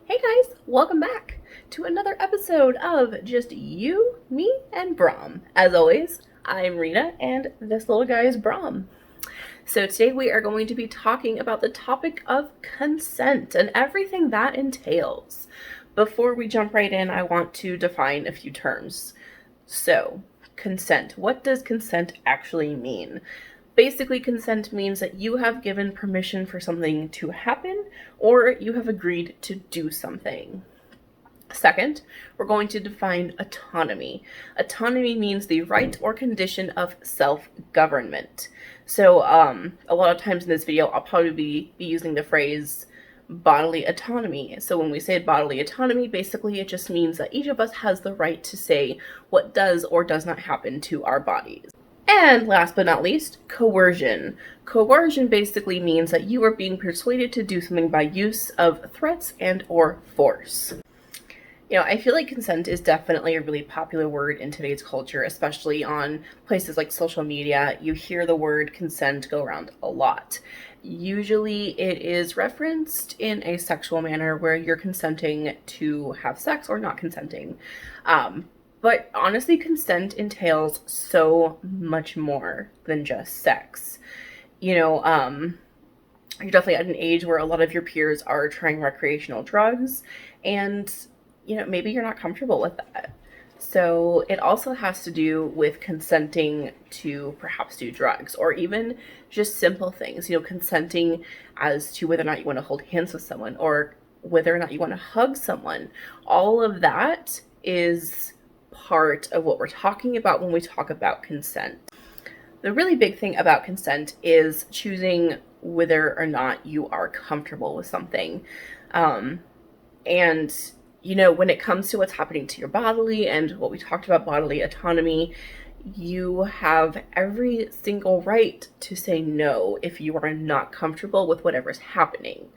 Hey guys, welcome back to another episode of Just You, Me, and Brahm. As always, I'm Rita, and this little guy is Brahm. So today we are going to be talking about the topic of consent and everything that entails. Before we jump right in, I want to define a few terms. So, consent. What does consent actually mean? Basically, consent means that you have given permission for something to happen or you have agreed to do something. Second, we're going to define autonomy. Autonomy means the right or condition of self-government. So a lot of times in this video, I'll probably be using the phrase bodily autonomy. So when we say bodily autonomy, basically it just means that each of us has the right to say what does or does not happen to our bodies. And last but not least, coercion. Coercion basically means that you are being persuaded to do something by use of threats and or force. I feel like consent is definitely a really popular word in today's culture, especially on places like social media. You hear the word consent go around a lot. Usually it is referenced in a sexual manner where you're consenting to have sex or not consenting. But honestly, consent entails so much more than just sex. You're definitely at an age where a lot of your peers are trying recreational drugs, and, maybe you're not comfortable with that. So it also has to do with consenting to perhaps do drugs or even just simple things, consenting as to whether or not you want to hold hands with someone or whether or not you want to hug someone. All of that is part of what we're talking about when we talk about consent. The really big thing about consent is choosing whether or not you are comfortable with something. And, when it comes to what's happening to your bodily and what we talked about bodily autonomy, you have every single right to say no if you are not comfortable with whatever's happening.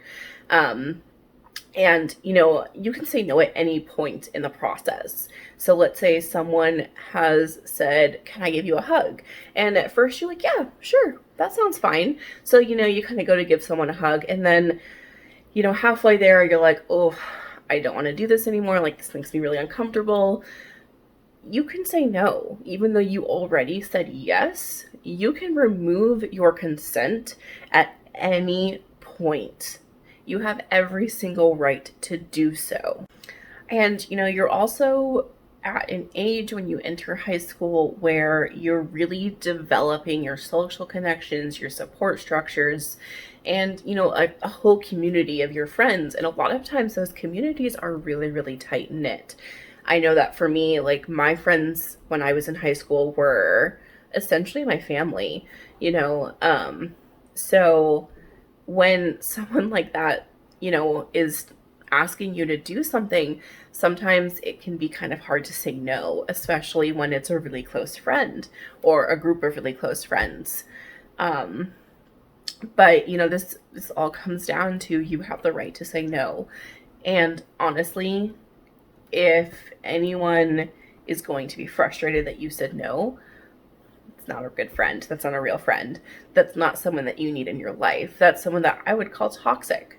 And, you can say no at any point in the process. So let's say someone has said, "Can I give you a hug?" And at first you're like, "Yeah, sure, that sounds fine." So, you kind of go to give someone a hug. And then, halfway there, you're like, "Oh, I don't want to do this anymore. Like, this makes me really uncomfortable." You can say no, even though you already said yes. You can remove your consent at any point. You have every single right to do so. And, you're also at an age when you enter high school where you're really developing your social connections, your support structures, and, a whole community of your friends. And a lot of times those communities are really, really tight knit. I know that for me, like my friends when I was in high school were essentially my family, so when someone like that, is asking you to do something, sometimes it can be kind of hard to say no, especially when it's a really close friend or a group of really close friends. But, this all comes down to you have the right to say no. And honestly, if anyone is going to be frustrated that you said no, it's not a good friend. That's not a real friend. That's not someone that you need in your life. That's someone that I would call toxic.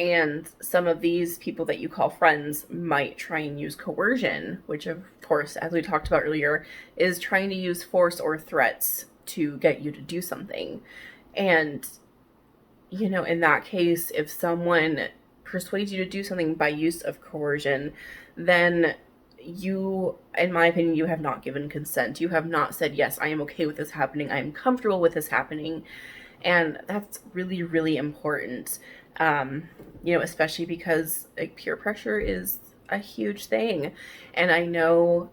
And some of these people that you call friends might try and use coercion, which of course, as we talked about earlier, is trying to use force or threats to get you to do something. And, in that case, if someone persuades you to do something by use of coercion, then you, in my opinion, you have not given consent. You have not said, "Yes, I am okay with this happening. I am comfortable with this happening." And that's really, really important. Especially because like peer pressure is a huge thing. And I know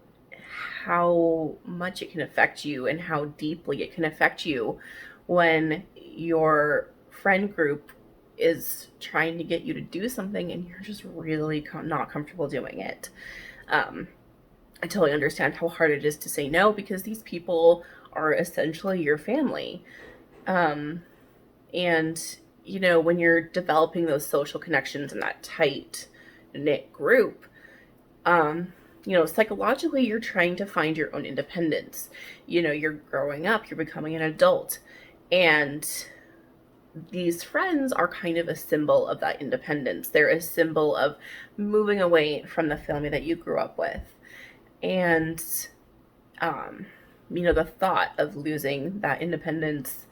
how much it can affect you and how deeply it can affect you when your friend group is trying to get you to do something and you're just really not comfortable doing it. I totally understand how hard it is to say no because these people are essentially your family. And, when you're developing those social connections in that tight knit group, psychologically, you're trying to find your own independence. You're growing up, you're becoming an adult. And these friends are kind of a symbol of that independence. They're a symbol of moving away from the family that you grew up with. And, the thought of losing that independence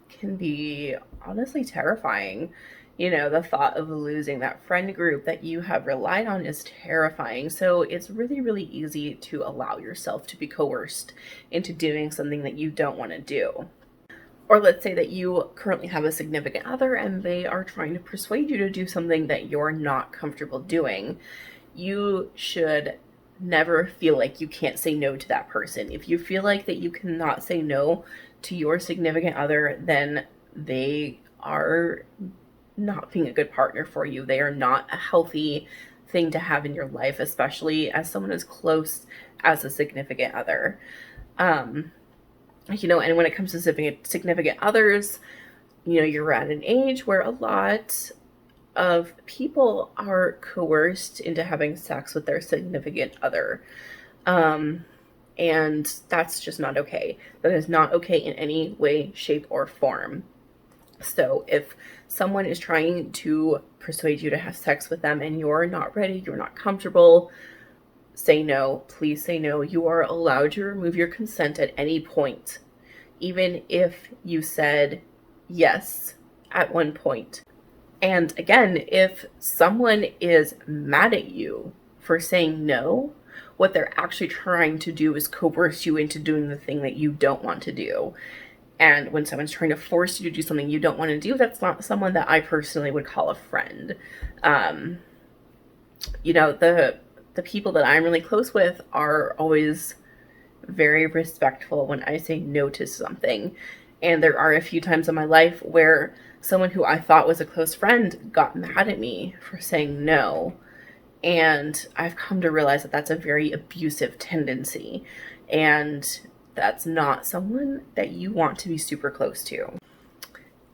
can be honestly terrifying. The thought of losing that friend group that you have relied on is terrifying. So it's really, really easy to allow yourself to be coerced into doing something that you don't want to do. Or let's say that you currently have a significant other and they are trying to persuade you to do something that you're not comfortable doing. You should never feel like you can't say no to that person. If you feel like that you cannot say no to your significant other, then they are not being a good partner for you. They are not a healthy thing to have in your life, especially as someone as close as a significant other. And when it comes to significant others, you're at an age where a lot of people are coerced into having sex with their significant other. And that's just not okay. That is not okay in any way, shape, or form. So if someone is trying to persuade you to have sex with them and you're not ready, you're not comfortable, say no. Please say no. You are allowed to remove your consent at any point, even if you said yes at one point. And again, if someone is mad at you for saying no, what they're actually trying to do is coerce you into doing the thing that you don't want to do. And when someone's trying to force you to do something you don't want to do, that's not someone that I personally would call a friend. The people that I'm really close with are always very respectful when I say no to something. And there are a few times in my life where someone who I thought was a close friend got mad at me for saying no. And I've come to realize that that's a very abusive tendency. And that's not someone that you want to be super close to.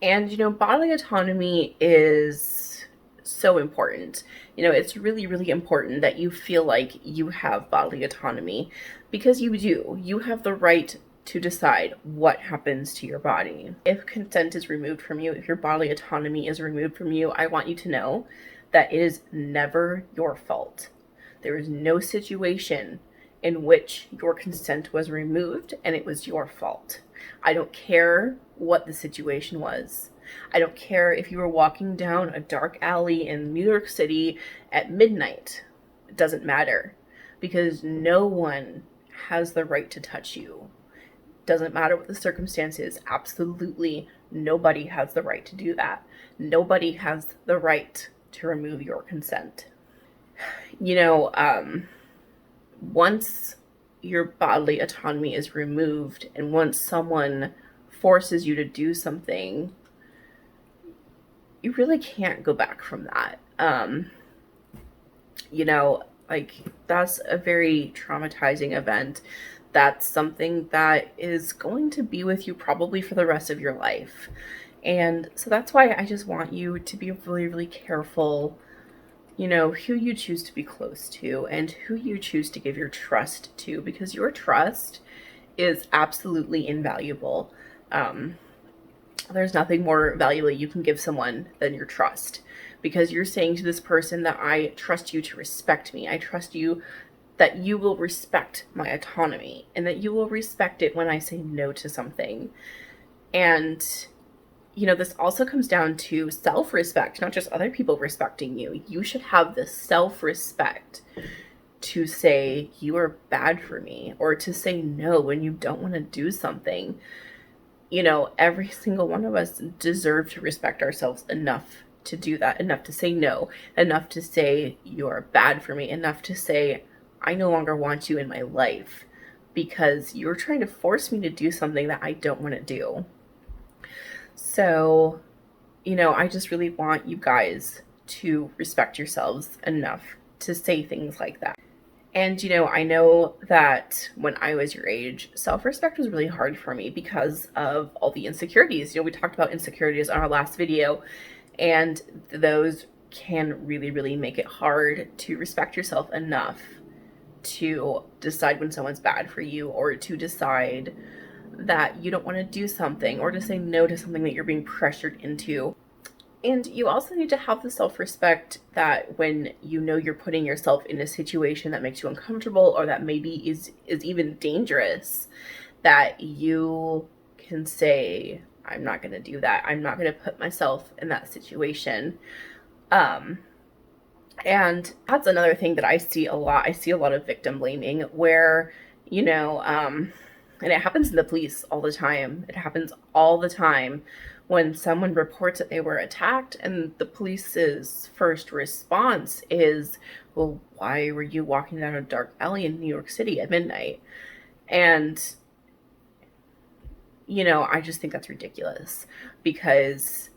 And, bodily autonomy is so important. It's really, really important that you feel like you have bodily autonomy, because you do. You have the right to decide what happens to your body. If consent is removed from you, if your bodily autonomy is removed from you, I want you to know that it is never your fault. There is no situation in which your consent was removed and it was your fault. I don't care what the situation was. I don't care if you were walking down a dark alley in New York City at midnight. It doesn't matter, because no one has the right to touch you. Doesn't matter what the circumstance is. Absolutely nobody has the right to do that. Nobody has the right to remove your consent. Once your bodily autonomy is removed and once someone forces you to do something, you really can't go back from that. That's a very traumatizing event. That's something that is going to be with you probably for the rest of your life. And so that's why I just want you to be really, really careful, who you choose to be close to and who you choose to give your trust to, because your trust is absolutely invaluable. There's nothing more valuable you can give someone than your trust, because you're saying to this person that I trust you to respect me. I trust you that you will respect my autonomy and that you will respect it when I say no to something. And this also comes down to self-respect, not just other people respecting you. You should have the self-respect to say you are bad for me, or to say no when you don't want to do something. Every single one of us deserve to respect ourselves enough to do that, enough to say no, enough to say you are bad for me, enough to say I no longer want you in my life because you're trying to force me to do something that I don't want to do. So, I just really want you guys to respect yourselves enough to say things like that. And, I know that when I was your age, self-respect was really hard for me because of all the insecurities. We talked about insecurities on our last video, and those can really, really make it hard to respect yourself enough to decide when someone's bad for you, or to decide that you don't want to do something, or to say no to something that you're being pressured into. And you also need to have the self-respect that when you know you're putting yourself in a situation that makes you uncomfortable, or that maybe is even dangerous, that you can say, I'm not going to do that. I'm not going to put myself in that situation. And that's another thing that I see a lot. I see a lot of victim blaming where, and it happens in the police all the time. It happens all the time when someone reports that they were attacked, and the police's first response is, well, why were you walking down a dark alley in New York City at midnight? And, I just think that's ridiculous, because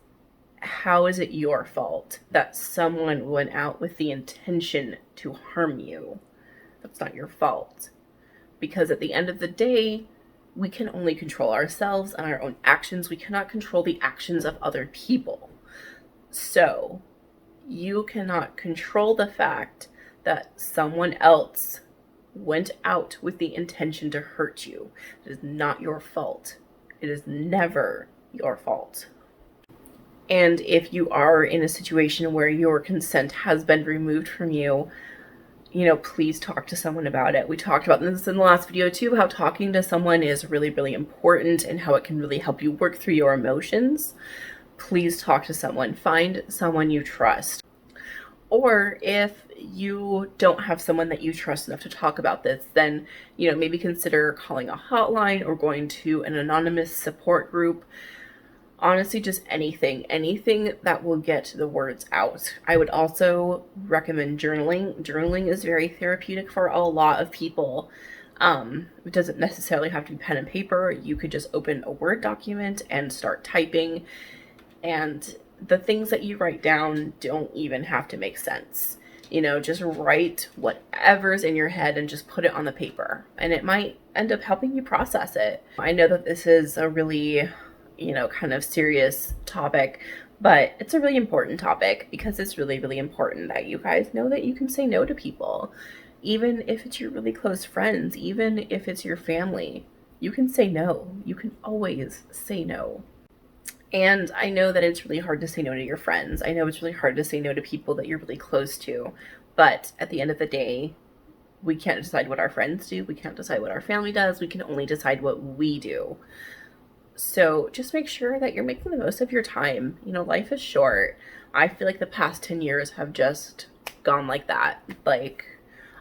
how is it your fault that someone went out with the intention to harm you? That's not your fault. Because at the end of the day, we can only control ourselves and our own actions. We cannot control the actions of other people. So you cannot control the fact that someone else went out with the intention to hurt you. It is not your fault. It is never your fault. And if you are in a situation where your consent has been removed from you, please talk to someone about it. We talked about this in the last video too, how talking to someone is really, really important and how it can really help you work through your emotions. Please talk to someone. Find someone you trust. Or if you don't have someone that you trust enough to talk about this, then, maybe consider calling a hotline or going to an anonymous support group. Honestly, just anything that will get the words out. I would also recommend journaling. Journaling is very therapeutic for a lot of people. It doesn't necessarily have to be pen and paper. You could just open a Word document and start typing. And the things that you write down don't even have to make sense. Just write whatever's in your head and just put it on the paper. And it might end up helping you process it. I know that this is a really kind of serious topic, but it's a really important topic, because it's really, really important that you guys know that you can say no to people. Even if it's your really close friends, even if it's your family, you can say no. You can always say no. And I know that it's really hard to say no to your friends. I know it's really hard to say no to people that you're really close to, but at the end of the day, we can't decide what our friends do. We can't decide what our family does. We can only decide what we do. So just make sure that you're making the most of your time. Life is short. I feel like the past 10 years have just gone like that. Like,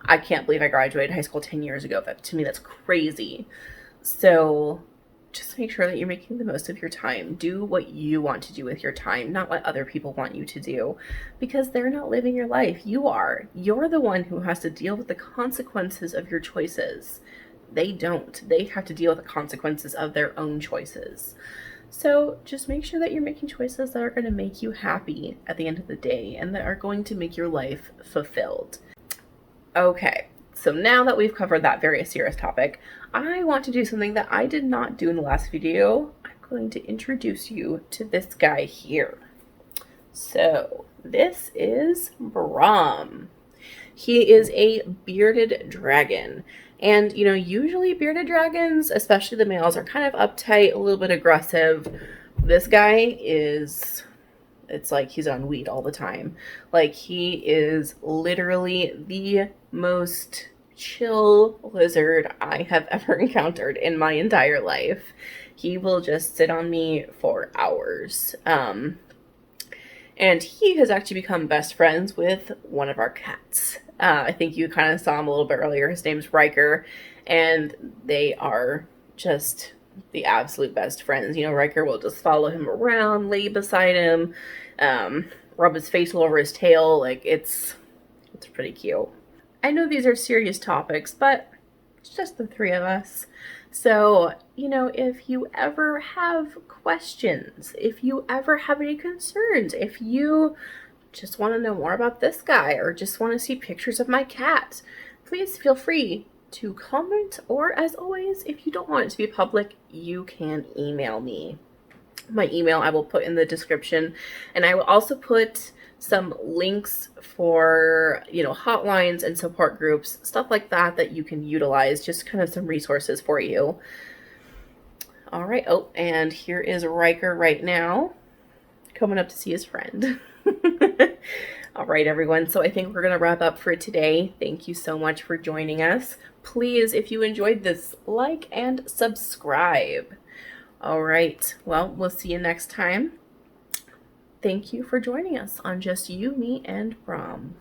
I can't believe I graduated high school 10 years ago. To me, that's crazy. So just make sure that you're making the most of your time. Do what you want to do with your time, not what other people want you to do, because they're not living your life. You are. You're the one who has to deal with the consequences of your choices. They don't. They have to deal with the consequences of their own choices. So just make sure that you're making choices that are going to make you happy at the end of the day, and that are going to make your life fulfilled. Okay, so now that we've covered that very serious topic, I want to do something that I did not do in the last video. I'm going to introduce you to this guy here. So this is Brom. He is a bearded dragon. And, usually bearded dragons, especially the males, are kind of uptight, a little bit aggressive. This guy it's like he's on weed all the time. Like, he is literally the most chill lizard I have ever encountered in my entire life. He will just sit on me for hours. And he has actually become best friends with one of our cats. I think you kind of saw him a little bit earlier. His name's Riker, and they are just the absolute best friends. Riker will just follow him around, lay beside him, rub his face all over his tail. Like, it's pretty cute. I know these are serious topics, but it's just the three of us. So, if you ever have questions, if you ever have any concerns, if you just want to know more about this guy, or just want to see pictures of my cat, please feel free to comment. Or, as always, if you don't want it to be public, you can email me. My email I will put in the description, and I will also put some links for, hotlines and support groups, stuff like that you can utilize, just kind of some resources for you. All right. Oh, and here is Riker right now, coming up to see his friend. All right, everyone. So I think we're going to wrap up for today. Thank you so much for joining us. Please, if you enjoyed this, like and subscribe. All right. Well, we'll see you next time. Thank you for joining us on Just You, Me, and Brom.